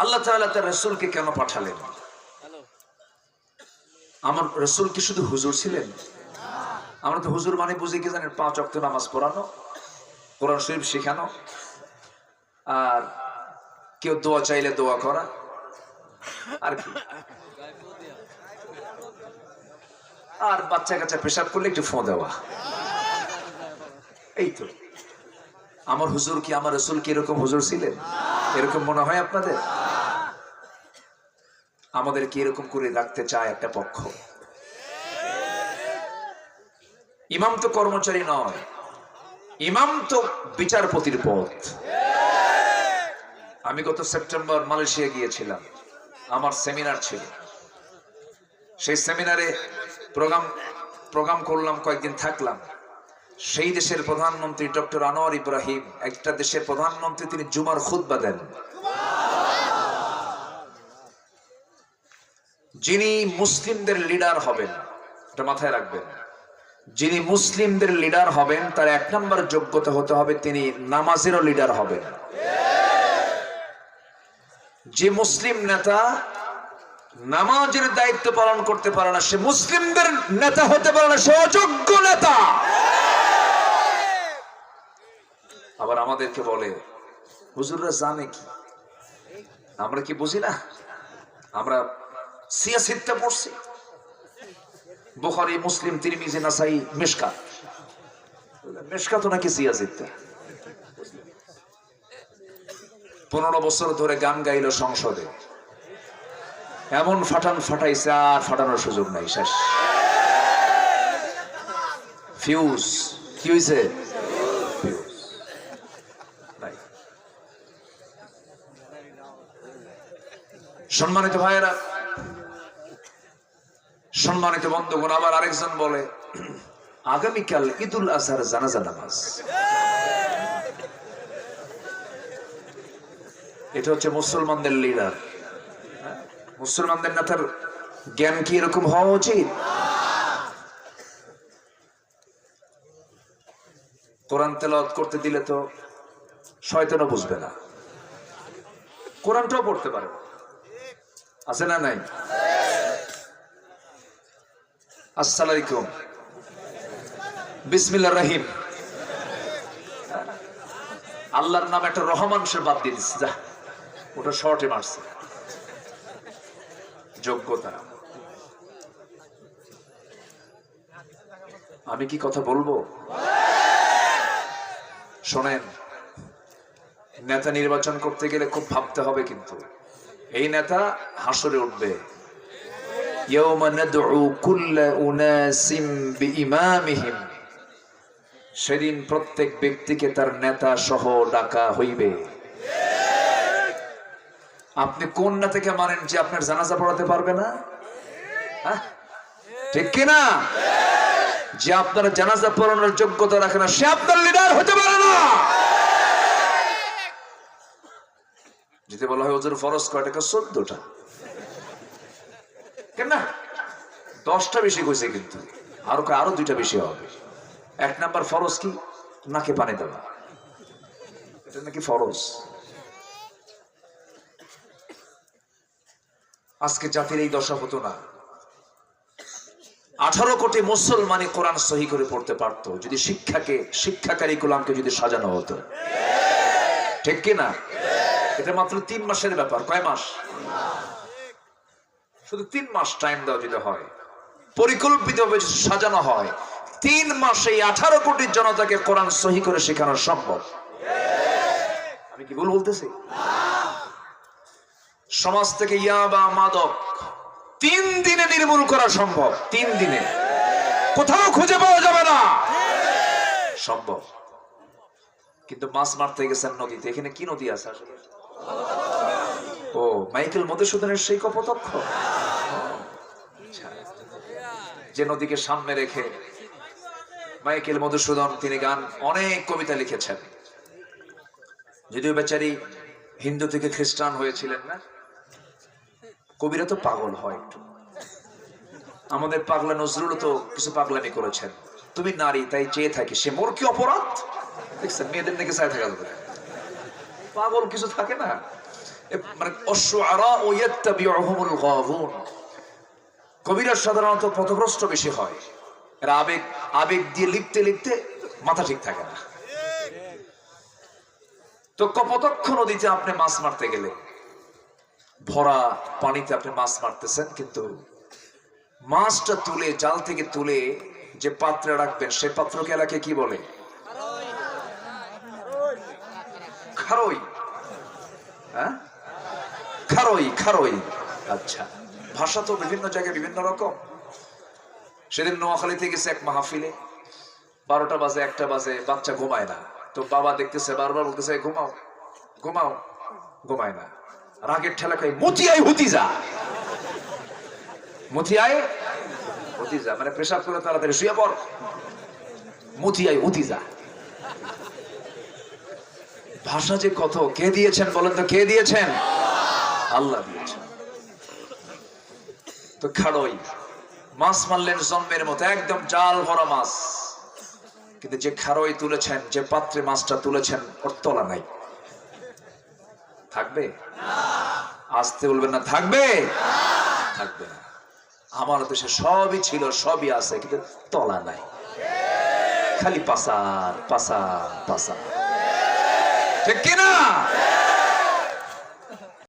আল্লাহ তাআলা তার রাসূলকে কেন পাঠালেন? আমার রাসূল কি শুধু হুজুর ছিলেন? আমরা তো হুজুর মানে বুঝি কি জানেন? 5 ওয়াক্ত নামাজ পড়ানো, কোরআন শরীফ শেখানো, আর কেউ দোয়া চাইলে দোয়া করা, আর কি, আর বাচ্চা কাচ্চা পেশাব করলে একটু ফোঁ দেওয়া, এই তো। আমার হুজুর কি, আমার রাসূল কি এরকম হুজুর ছিলেন? এরকম মনে হয় আপনাদের? আমাদের কি এরকম করে রাখতে চায় একটা পক্ষ? ইমাম তো কর্মচারী নয়, ইমাম তো বিচারপতির পদ। আমি গত সেপ্টেম্বর মালয়েশিয়া গিয়েছিলাম, আমার সেমিনার ছিল। সেই সেমিনারে প্রোগ্রাম করলাম, কয়েকদিন থাকলাম। সেই দেশের প্রধানমন্ত্রী ডক্টর আনোয়ার ইব্রাহিম, একটা দেশের প্রধানমন্ত্রী, তিনি জুমার খুতবা দেন। যিনি মুসলিমদের লিডার হবেন, এটা মাথায় রাখবেন, যিনি মুসলিমদের লিডার হবেন তার 1 নম্বর যোগ্যতা হতে হবে তিনি নামাজেরও লিডার হবেন। যে মুসলিম নেতা নামাজের দায়িত্ব পালন করতে পারে না, সে মুসলিমদের নেতা হতে পারে না, সে অযোগ্য নেতা। আবার আমাদেরকে বলে হুজুররা জানে কি, আমরা কি বুঝি না? আমরা সিয়াসিতটা পড়ছি, বুখারী, মুসলিম, তিরমিজি, নাসাই, মিশকাত। মিশকাত নাকি সিয়াসিতটা? 15 বছর ধরে গান গাইলো সংসদে, এমন ফাটান ফাটাইছে, আর ফাটানোর সুযোগ নাই, শেষ। ফিউজ কি হয়েছে? সম্মানিত ভাইয়েরা, সম্মানিত বন্ধুগণ, আবার আরেকজন বলে আগামীকাল ঈদুল আজহার জানাজা নামাজ। এটা হচ্ছে মুসলমানদের লিডার, মুসলমানদের নেতার জ্ঞান কি এরকম হওয়া উচিত? কোরআন তেলাওয়াত করতে দিলে তো শয়তানও বুঝবে না, কোরআনটাও পড়তে পারে, আছে না নাই? আসসালামু আলাইকুম, বিসমিল্লাহির রহিম, আল্লাহর নাম একটা রহমান, সে বাদ দিয়ে দিচ্ছে, যা, ওটা শর্টে মারছে। যোগ্যতা, আমি কি কথা বলবো? শোনেন, নেতা নির্বাচন করতে গেলে খুব ভাবতে হবে, কিন্তু এই নেতা হাসরে উঠবে। ইয়াওমা নাদউ কুল্লা উনাসিম বিইমামিহিম, সেদিন প্রত্যেক ব্যক্তিকে তার নেতা সহ ডাকা হইবে। আপনি কোন নেতাকে মানেন যে আপনার জানাজা পড়াতে পারবে না? ঠিক কিনা? যে আপনার জানাজা পড়ানোর যোগ্যতা রাখে না, সে আপনার লিডার হতে পারে না। যদি বলা হয় হুজুর ফরজ কয়টা? 14টা। কেন না? 10টা বেশি কইছে, কিন্তু আরো 2টা বেশি হবে। 1 নাম্বার ফরজ কি? নাকে পানি দেওয়া, এটা নাকি ফরজ। আজকে জাতির এই দশা হতো না। 18 কোটি মুসলমানই কোরআন সহি করে পড়তে পারত যদি শিক্ষা কারিকুলামকে যদি সাজানো হতো, ঠিক কিনা? এটা মাত্র 3 মাসের ব্যাপার। কয় মাস? শুধু 3 মাস টাইম দেওয়া যদি হয়, পরিকল্পিতভাবে সাজানো হয়, 3 মাসে 18 কোটি জনতাকে কোরআন সহি করে শেখানো সম্ভব। আমি কি ভুল বলতেছি? সমাজ থেকে ইয়াবা, মাদক 3 দিনে নির্মূল করা সম্ভব। 3 দিনে কোথাও খুঁজে পাওয়া যাবে না, সম্ভব। কিন্তু মাছ মারতে গেছেন নদীতে। এখানে কি নদী আছে আসলে? ও, মাইকেল মধুসূদনের সেই কপোতক্ষ, যে নদীকে সামনে রেখে মাইকেল মধুসূদন তিনি গান, অনেক কবিতা লিখেছেন। যদিও বেচারি হিন্দু থেকে খ্রিস্টান হয়েছিলেন না। কবিরা তো পাগল হয় একটু। আমাদের পাগলা নজরুল তো কিছু পাগলামি করেছেন। তুমি নারী তাই চেয়ে থাকি, সে মোর কি অপরাধ? দেখছেন, মেয়েদের দিকে চাই থাকা যাবে, পাগল কিছু থাকে না। মানে আশ-শুআরা ইয়াত্তাবিউহুমুল গাবুন, কবিরা সাধারণত পথভ্রষ্ট বেশি হয়। এরা আবেগ দিয়ে লিখতে লিখতে মাথা ঠিক থাকে না। তো কপোতাক্ষ নদীতে আপনি মাছ মারতে গেলে, ভরা পানিতে আপনি মাছ মারতেছেন, কিন্তু মাছটা তুলে জাল থেকে তুলে যে পাত্রে রাখবেন সেই পাত্রকে এলাকায় কি বলে? খারই। হ্যাঁ, খারই, খারই। আচ্ছা, ভাষা তো বিভিন্ন জায়গায় বিভিন্ন রকম। সেদিন নোয়াখালীতে গেছে এক মাহফিলে, 12টা বাজে 1টা বাজে, বাচ্চা ঘুমায় না। তো বাবা দেখতেছে, বারবার বলতেছে ঘুমাও ঘুমাও, ঘুমায় না। রাগের ঠেলা খাই, মতিয়াই হুতিজা, মতিয়াই হুতিজা, মানে পেশাব করে তাড়াতাড়ি শুয়ে পড়, মতিয়াই হুতিজা। ভাষা যে কত, কে দিয়েছেন বলেন তো? কে দিয়েছেন? আল্লাহ দিয়েছেন। তো খাড়ই মাছ মারলেন জম্মের মতো, একদম জাল ভরা মাছ, কিন্তু যে খাড়ই তুলেছেন, যে পাত্রে মাছটা তুলেছেন, ওর তলা নাই। থাকবে? আসতে বলবেন না, থাকবে? থাকবে না। আমার দেশে সবই ছিল, সবই আছে, কিন্তু তলা নাই, খালি পাসার পাসার পাসার। ঠিক কিনা?